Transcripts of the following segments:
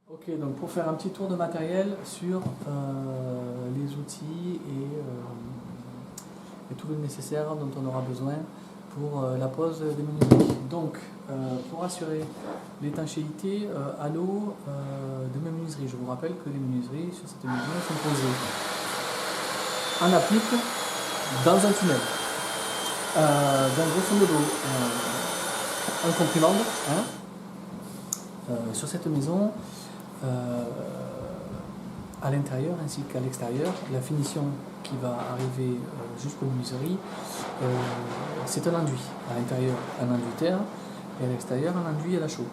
Ok, donc pour faire un petit tour de matériel sur les outils et tout le nécessaire dont on aura besoin pour la pose des menuiseries. Donc, pour assurer l'étanchéité à l'eau de mes menuiseries, je vous rappelle que les menuiseries sur cette maison sont posées en applique dans un tunnel. Donc, grosso modo, un comprimande sur cette maison. À l'intérieur ainsi qu'à l'extérieur, la finition qui va arriver jusqu'aux menuiseries, c'est un enduit. À l'intérieur, un enduit terre et à l'extérieur, un enduit à la chaux.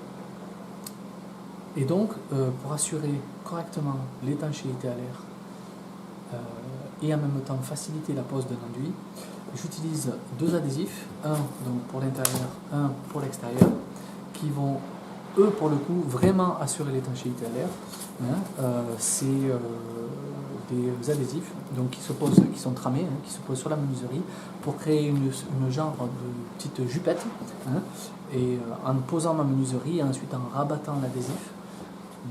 Et donc, pour assurer correctement l'étanchéité à l'air et en même temps faciliter la pose d'un enduit, j'utilise deux adhésifs, un donc pour l'intérieur, un pour l'extérieur, qui vont eux, pour le coup, vraiment assurer l'étanchéité à l'air. C'est des adhésifs donc, qui sont tramés, qui se posent sur la menuiserie pour créer une genre de petite jupette. Et en posant ma menuiserie et ensuite en rabattant l'adhésif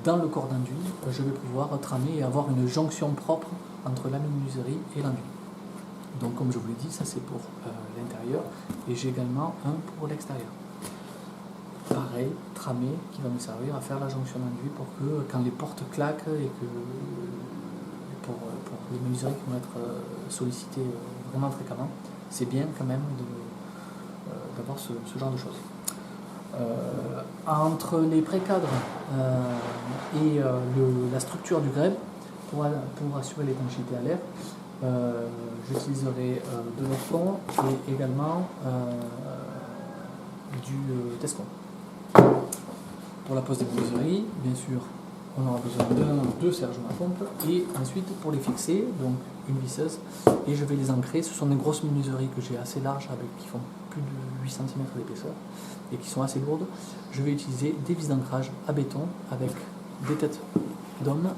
dans le corps d'enduit, je vais pouvoir tramer et avoir une jonction propre entre la menuiserie et l'enduit. Donc, comme je vous l'ai dit, ça c'est pour l'intérieur et j'ai également un pour l'extérieur. Pareil, tramé, qui va me servir à faire la jonction d'enduit pour que quand les portes claquent et que pour les menuiseries qui vont être sollicitées vraiment fréquemment, c'est bien quand même d'avoir ce genre de choses. Entre les précadres et la structure du grève, pour assurer l'étanchéité à l'air, j'utiliserai de l'orcon et également du tescon. Pour la pose des menuiseries, bien sûr, on aura besoin de sergements à pompe et ensuite pour les fixer, donc une visseuse, et je vais les ancrer. Ce sont des grosses menuiseries que j'ai assez larges, qui font plus de 8 cm d'épaisseur et qui sont assez lourdes. Je vais utiliser des vis d'ancrage à béton avec des têtes d'homme,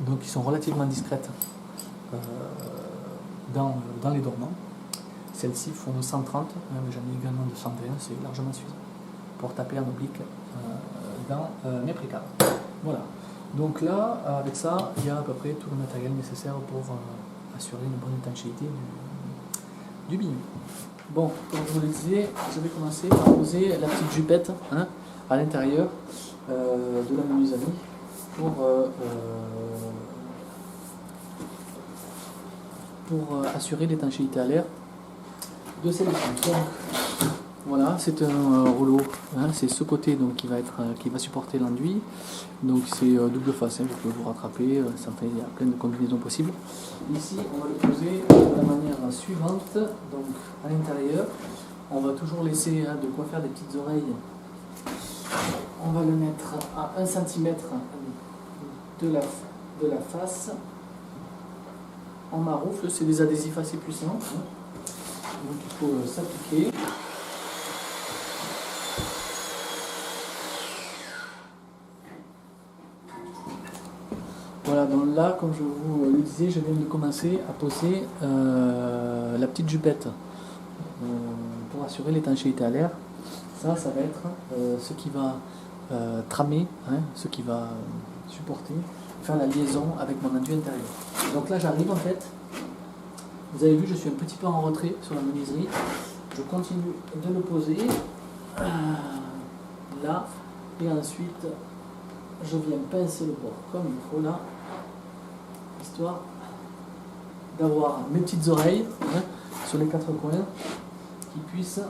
donc qui sont relativement discrètes dans les dormants. Celles-ci font 130, mais j'en ai également de 120, c'est largement suffisant pour taper en oblique dans mes précadres. Voilà. Donc là, avec ça, il y a à peu près tout le matériel nécessaire pour assurer une bonne étanchéité du biniou. Bon, comme je vous le disais, je vais commencer par poser la petite jupette à l'intérieur de la menuiserie pour assurer l'étanchéité à l'air de celle-ci. Voilà, c'est un rouleau, c'est ce côté donc, qui va supporter l'enduit. Donc c'est double face, vous pouvez vous rattraper, il y a plein de combinaisons possibles. Ici, on va le poser de la manière suivante, donc à l'intérieur, on va toujours laisser de quoi faire des petites oreilles. On va le mettre à 1 cm de la face. En maroufle, c'est des adhésifs assez puissants, donc il faut s'appliquer. Voilà, donc là, comme je vous le disais, je viens de commencer à poser la petite jupette pour assurer l'étanchéité à l'air. Ça va être ce qui va tramer, ce qui va supporter, faire la liaison avec mon enduit intérieur. Donc là, j'arrive en fait, vous avez vu, je suis un petit peu en retrait sur la menuiserie. Je continue de le poser là, et ensuite, je viens pincer le bord comme il faut là, histoire d'avoir mes petites oreilles sur les 4 coins qui puissent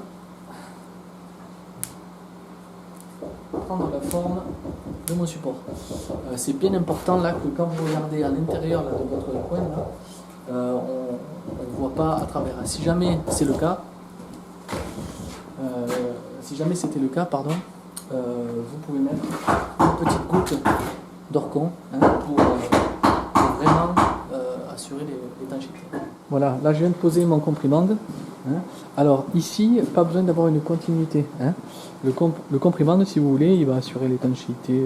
prendre la forme de mon support. C'est bien important là que quand vous regardez à l'intérieur de votre coin, on ne voit pas à travers. Si jamais c'est le cas, vous pouvez mettre une petite goutte d'orcon pour vraiment assurer l'étanchéité. Voilà, là je viens de poser mon comprimande. Alors ici, pas besoin d'avoir une continuité. Le comprimande, si vous voulez, il va assurer l'étanchéité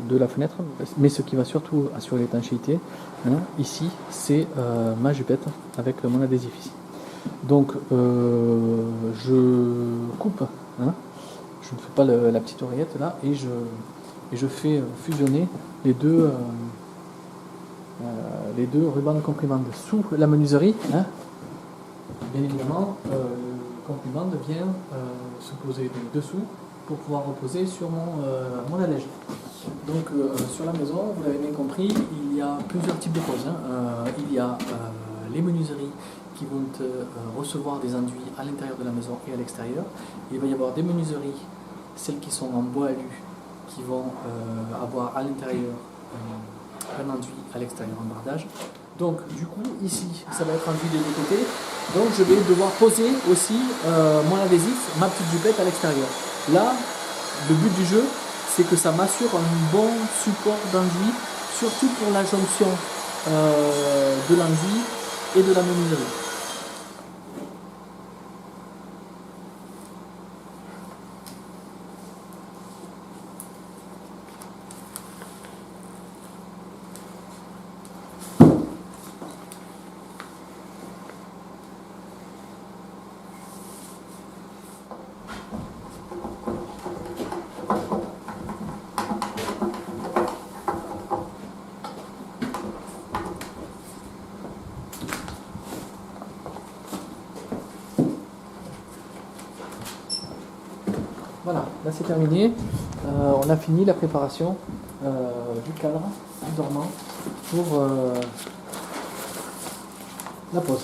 de la fenêtre, mais ce qui va surtout assurer l'étanchéité, ici, c'est ma jupette avec mon adhésif ici. Donc je coupe, je ne fais pas la petite oreillette là, et et je fais fusionner les deux rubans de comprimande sous la menuiserie. Hein. Bien évidemment, le comprimande vient se poser donc dessous pour pouvoir reposer sur mon allège. Donc sur la maison, vous l'avez bien compris, il y a plusieurs types de poses. Hein. Il y a les menuiseries qui vont recevoir des enduits à l'intérieur de la maison et à l'extérieur. Il va y avoir des menuiseries, celles qui sont en bois alu, qui vont avoir à l'intérieur un enduit, à l'extérieur un bardage. Donc du coup, ici, ça va être enduit des deux côtés. Donc je vais devoir poser aussi mon adhésif, ma petite jupette à l'extérieur. Là, le but du jeu, c'est que ça m'assure un bon support d'enduit, surtout pour la jonction de l'enduit et de la menuiserie. Voilà, là c'est terminé. On a fini la préparation du cadre, du dormant pour la pose.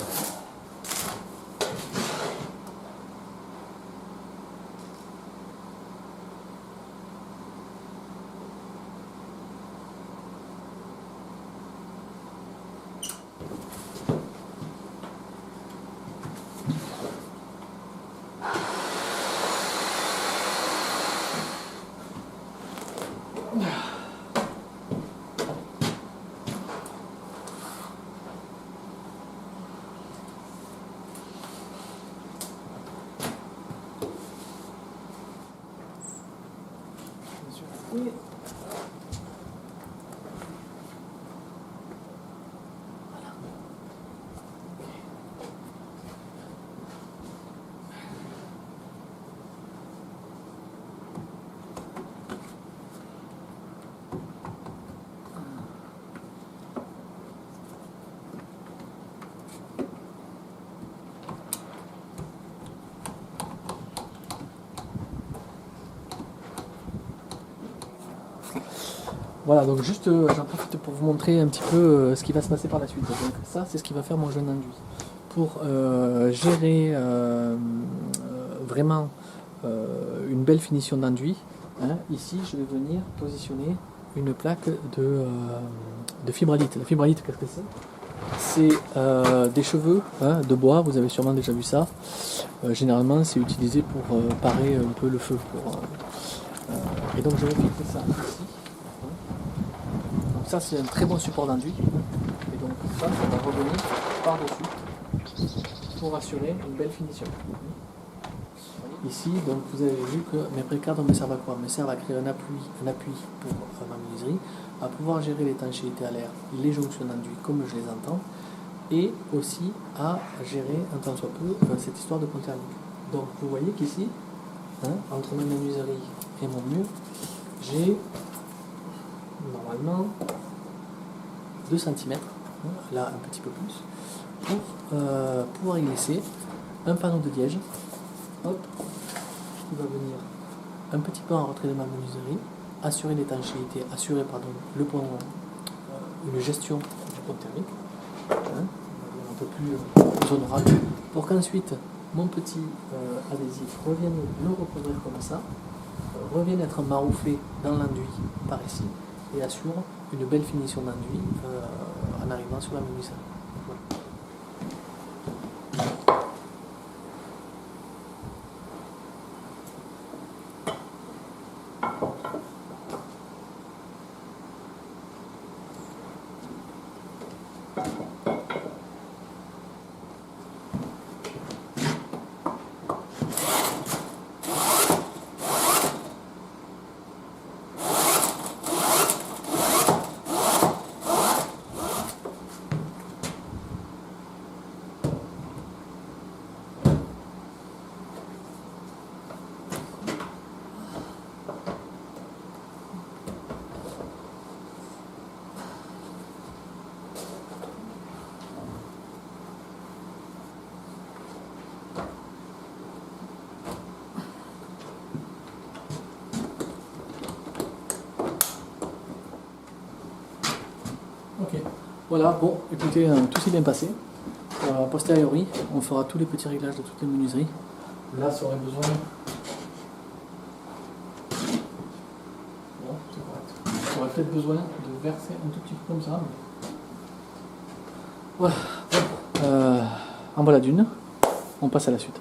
Et voilà, donc juste j'en profite pour vous montrer un petit peu ce qui va se passer par la suite. Donc ça, c'est ce qui va faire mon jeune enduit. Pour gérer vraiment une belle finition d'enduit, hein, ici je vais venir positionner une plaque de fibralite. La fibralite, qu'est-ce que c'est? C'est des cheveux de bois, vous avez sûrement déjà vu ça. Généralement, c'est utilisé pour parer un peu le feu. Et donc je vais fixer ça ici. Donc ça, c'est un très bon support d'enduit. Et donc ça va revenir par-dessus pour assurer une belle finition. Ici, donc vous avez vu que mes précadres me servent à quoi? Me servent à créer un appui pour ma menuiserie, à pouvoir gérer l'étanchéité à l'air, les jonctions d'enduit comme je les entends, et aussi à gérer un tant soit peu cette histoire de pont thermique. Donc vous voyez qu'ici, entre ma menuiserie et mon mur, j'ai normalement 2 cm, là un petit peu plus, pour pouvoir y laisser un panneau de liège, hop, qui va venir un petit peu en retrait de ma menuiserie, assurer l'étanchéité, assurer le pont, une gestion du pont thermique, un peu plus honorable, pour qu'ensuite mon petit adhésif revienne me recouvrir comme ça, revienne être marouflé dans l'enduit par ici, et assure une belle finition d'enduit en arrivant sur la menuiserie. Voilà. Voilà, bon, écoutez, tout s'est bien passé. A posteriori, on fera tous les petits réglages de toutes les menuiseries. Là, ça aurait besoin... Bon, c'est correct. Ça aurait peut-être besoin de verser un tout petit peu comme ça. Mais... Voilà, bon, en voilà d'une. On passe à la suite.